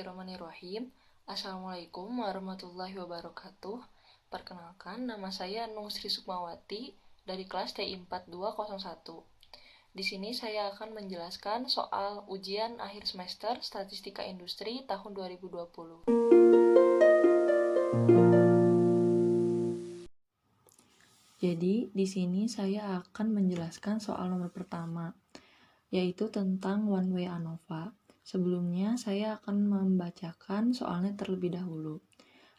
Bismillahirrahmanirrahim. Assalamualaikum warahmatullahi wabarakatuh. Perkenalkan, nama saya Nung Sri Sukmawati dari kelas TI 4201. Di sini saya akan menjelaskan soal ujian akhir semester Statistika Industri tahun 2020. Jadi, di sini saya akan menjelaskan soal nomor pertama, yaitu tentang one way ANOVA. Sebelumnya, saya akan membacakan soalnya terlebih dahulu.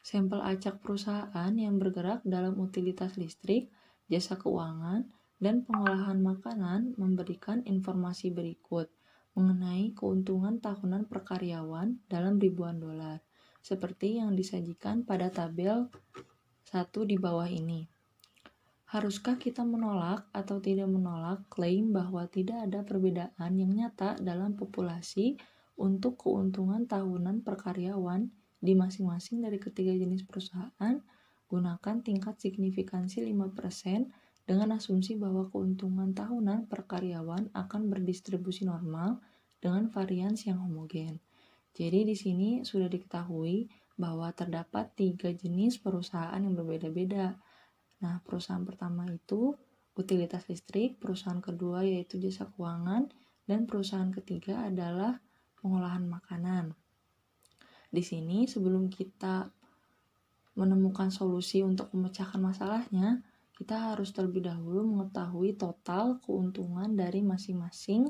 Sampel acak perusahaan yang bergerak dalam utilitas listrik, jasa keuangan, dan pengolahan makanan memberikan informasi berikut mengenai keuntungan tahunan per karyawan dalam ribuan dolar, seperti yang disajikan pada tabel 1 di bawah ini. Haruskah kita menolak atau tidak menolak klaim bahwa tidak ada perbedaan yang nyata dalam populasi untuk keuntungan tahunan per karyawan di masing-masing dari ketiga jenis perusahaan? Gunakan tingkat signifikansi 5% dengan asumsi bahwa keuntungan tahunan per karyawan akan berdistribusi normal dengan varians yang homogen. Jadi di sini sudah diketahui bahwa terdapat 3 jenis perusahaan yang berbeda-beda. Nah, perusahaan pertama itu utilitas listrik, perusahaan kedua yaitu jasa keuangan, dan perusahaan ketiga adalah pengolahan makanan. Di sini sebelum kita menemukan solusi untuk memecahkan masalahnya, kita harus terlebih dahulu mengetahui total keuntungan dari masing-masing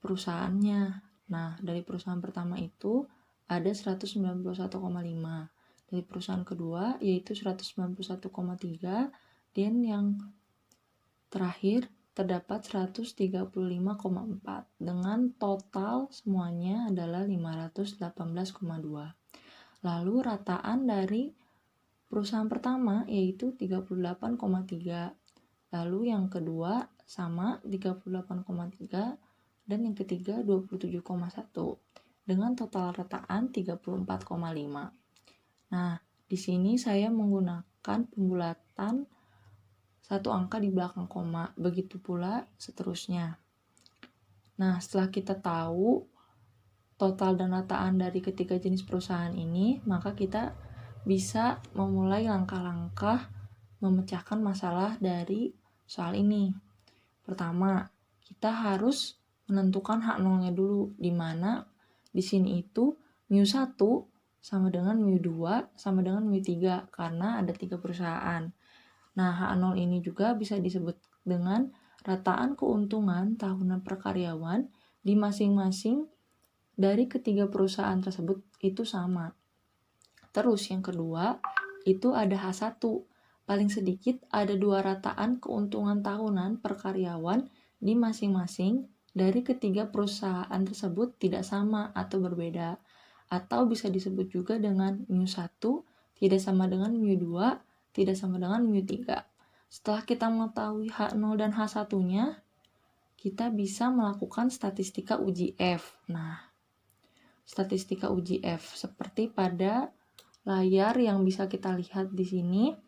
perusahaannya. Nah, dari perusahaan pertama itu ada 191,5. Dari perusahaan kedua yaitu 191,3, dan yang terakhir terdapat 135,4 dengan total semuanya adalah 518,2. Lalu rataan dari perusahaan pertama yaitu 38,3, lalu yang kedua sama 38,3, dan yang ketiga 27,1 dengan total rataan 34,5. Nah, di sini saya menggunakan pembulatan satu angka di belakang koma, begitu pula seterusnya. Nah, setelah kita tahu total dan rataan dari ketiga jenis perusahaan ini, maka kita bisa memulai langkah-langkah memecahkan masalah dari soal ini. Pertama, kita harus menentukan hak nolnya dulu, di mana di sini itu mu1 sama dengan mu2 sama dengan mu3 karena ada 3 perusahaan. Nah, H0 ini juga bisa disebut dengan rataan keuntungan tahunan per karyawan di masing-masing dari ketiga perusahaan tersebut itu sama. Terus yang kedua, itu ada H1. Paling sedikit ada 2 rataan keuntungan tahunan per karyawan di masing-masing dari ketiga perusahaan tersebut tidak sama atau berbeda. Atau bisa disebut juga dengan mu1 tidak sama dengan mu2, tidak sama dengan mu3. Setelah kita mengetahui H0 dan H1-nya, kita bisa melakukan statistika uji F. Nah, statistika uji F seperti pada layar yang bisa kita lihat di sini,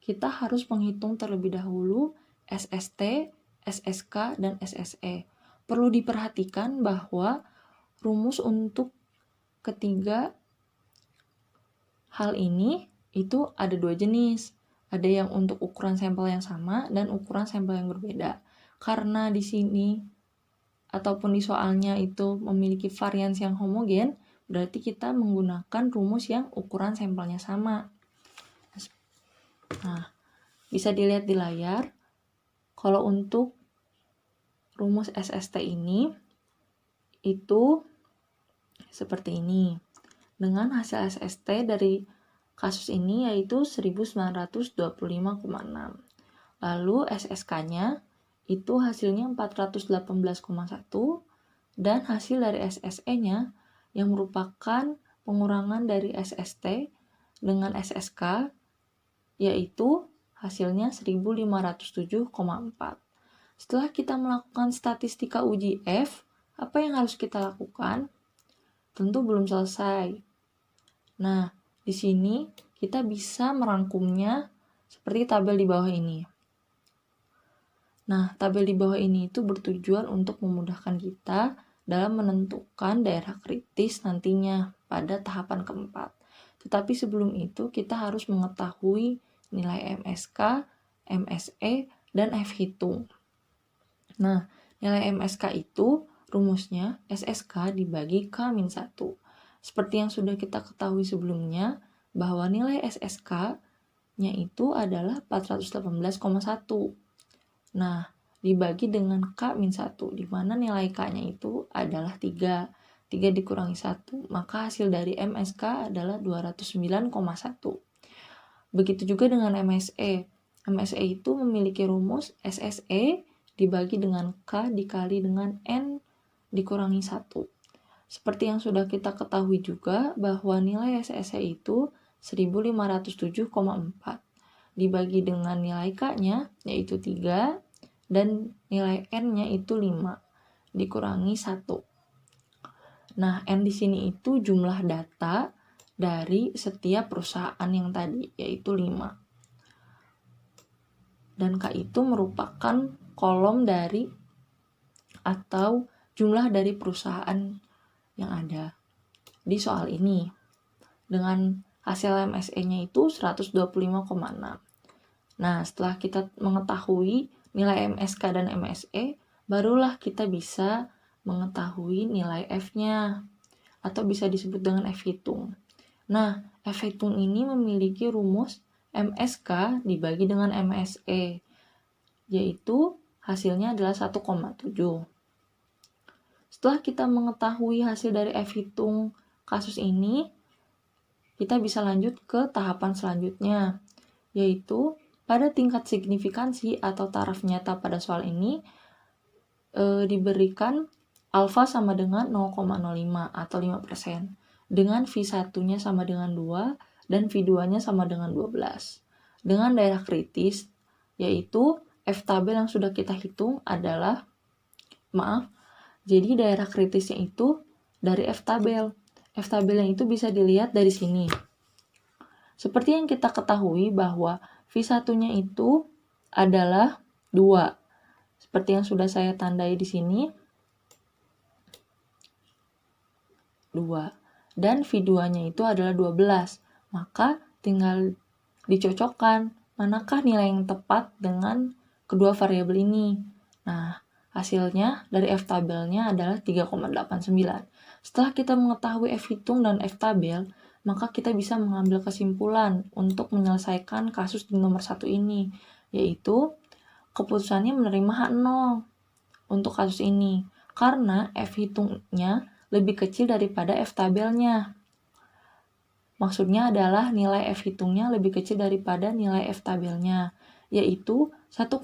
kita harus menghitung terlebih dahulu SST, SSK, dan SSE. Perlu diperhatikan bahwa rumus untuk ketiga hal ini itu ada 2 jenis. Ada yang untuk ukuran sampel yang sama dan ukuran sampel yang berbeda. Karena di sini ataupun di soalnya itu memiliki varians yang homogen, berarti kita menggunakan rumus yang ukuran sampelnya sama. Nah, bisa dilihat di layar. Kalau untuk rumus SST ini itu seperti ini. Dengan hasil SST dari kasus ini yaitu 1925,6. Lalu SSK-nya itu hasilnya 418,1, dan hasil dari SSE-nya yang merupakan pengurangan dari SST dengan SSK yaitu hasilnya 1507,4. Setelah kita melakukan statistika uji F, apa yang harus kita lakukan? Tentu belum selesai. Nah, di sini kita bisa merangkumnya seperti tabel di bawah ini. Nah, tabel di bawah ini itu bertujuan untuk memudahkan kita dalam menentukan daerah kritis nantinya pada tahapan keempat. Tetapi sebelum itu kita harus mengetahui nilai MSK, MSE, dan F-hitung. Nah, nilai MSK itu rumusnya SSK dibagi K-1. Seperti yang sudah kita ketahui sebelumnya, bahwa nilai SSK-nya itu adalah 418,1. Nah, dibagi dengan K-1, di mana nilai K-nya itu adalah 3. 3 dikurangi 1, maka hasil dari MSK adalah 209,1. Begitu juga dengan MSE. MSE itu memiliki rumus SSE dibagi dengan K dikali dengan N dikurangi 1. Seperti yang sudah kita ketahui juga bahwa nilai SSE itu 1507,4. Dibagi dengan nilai K-nya yaitu 3 dan nilai N-nya itu 5 dikurangi 1. Nah, N di sini itu jumlah data dari setiap perusahaan yang tadi, yaitu 5. Dan K itu merupakan kolom dari atau jumlah dari perusahaan yang ada di soal ini. Dengan hasil MSE-nya itu 125,6. Nah, setelah kita mengetahui nilai MSK dan MSE, barulah kita bisa mengetahui nilai F-nya, atau bisa disebut dengan F-hitung. Nah, F-hitung ini memiliki rumus MSK dibagi dengan MSE, yaitu hasilnya adalah 1,7. Setelah kita mengetahui hasil dari F-hitung kasus ini, kita bisa lanjut ke tahapan selanjutnya, yaitu pada tingkat signifikansi atau taraf nyata pada soal ini diberikan alfa sama dengan 0,05 atau 5%, dengan V1-nya sama dengan 2 dan V2-nya sama dengan 12. Dengan daerah kritis, yaitu F tabel yang sudah kita hitung adalah, jadi daerah kritisnya itu dari F tabel. F tabel yang itu bisa dilihat dari sini. Seperti yang kita ketahui bahwa V1-nya itu adalah 2. Seperti yang sudah saya tandai di sini, 2. Dan V2-nya itu adalah 12. Maka tinggal dicocokkan manakah nilai yang tepat dengan kedua variabel ini. Nah, hasilnya dari F tabelnya adalah 3,89. Setelah kita mengetahui F hitung dan F tabel, maka kita bisa mengambil kesimpulan untuk menyelesaikan kasus di nomor 1 ini, yaitu keputusannya menerima H0 untuk kasus ini, karena F hitungnya lebih kecil daripada F tabelnya. Maksudnya adalah nilai F hitungnya lebih kecil daripada nilai F tabelnya, yaitu 1,7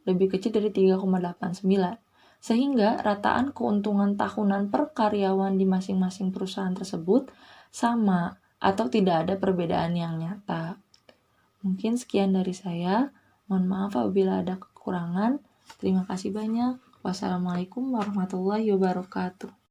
lebih kecil dari 3,89. Sehingga rataan keuntungan tahunan per karyawan di masing-masing perusahaan tersebut sama atau tidak ada perbedaan yang nyata. Mungkin sekian dari saya. Mohon maaf apabila ada kekurangan. Terima kasih banyak. Wassalamualaikum warahmatullahi wabarakatuh.